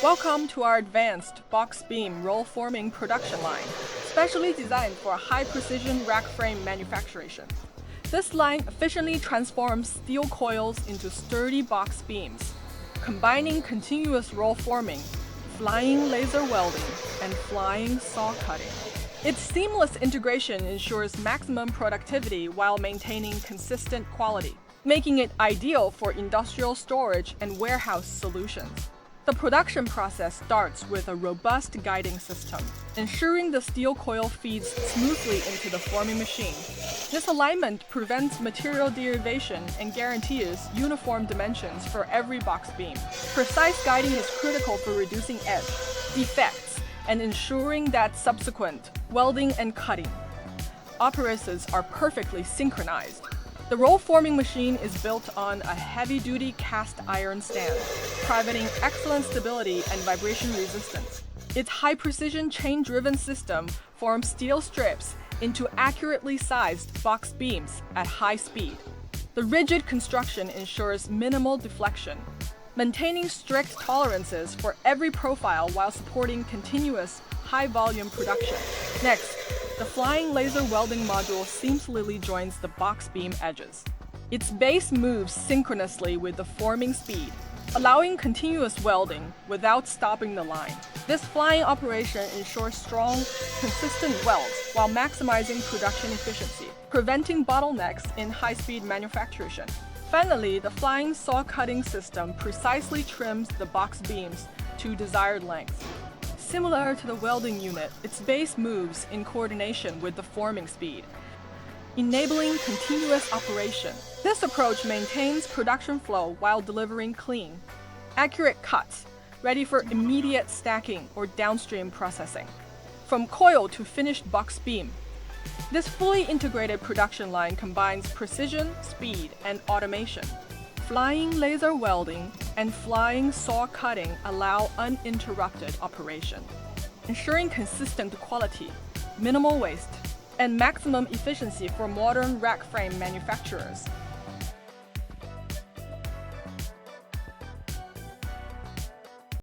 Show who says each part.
Speaker 1: Welcome to our advanced box beam roll forming production line, specially designed for high-precision rack frame manufacturing. This line efficiently transforms steel coils into sturdy box beams, combining continuous roll forming, flying laser welding, and flying saw cutting. Its seamless integration ensures maximum productivity while maintaining consistent quality, making it ideal for industrial storage and warehouse solutions. The production process starts with a robust guiding system, ensuring the steel coil feeds smoothly into the forming machine. This alignment prevents material derivation and guarantees uniform dimensions for every box beam. Precise guiding is critical for reducing edge, defects, and ensuring that subsequent welding and cutting operations are perfectly synchronized. The roll forming machine is built on a heavy-duty cast iron stand, providing excellent stability and vibration resistance. Its high-precision chain-driven system forms steel strips into accurately sized box beams at high speed. The rigid construction ensures minimal deflection, maintaining strict tolerances for every profile while supporting continuous high-volume production. Next, the flying laser welding module seamlessly joins the box beam edges. Its base moves synchronously with the forming speed, allowing continuous welding without stopping the line. This flying operation ensures strong, consistent welds while maximizing production efficiency, preventing bottlenecks in high-speed manufacturing. Finally, the flying saw cutting system precisely trims the box beams to desired length. Similar to the welding unit, its base moves in coordination with the forming speed, enabling continuous operation. This approach maintains production flow while delivering clean, accurate cuts, ready for immediate stacking or downstream processing. From coil to finished box beam, this fully integrated production line combines precision, speed, and automation. Flying laser welding and flying saw cutting allow uninterrupted operation, ensuring consistent quality, minimal waste, and maximum efficiency for modern rack frame manufacturers.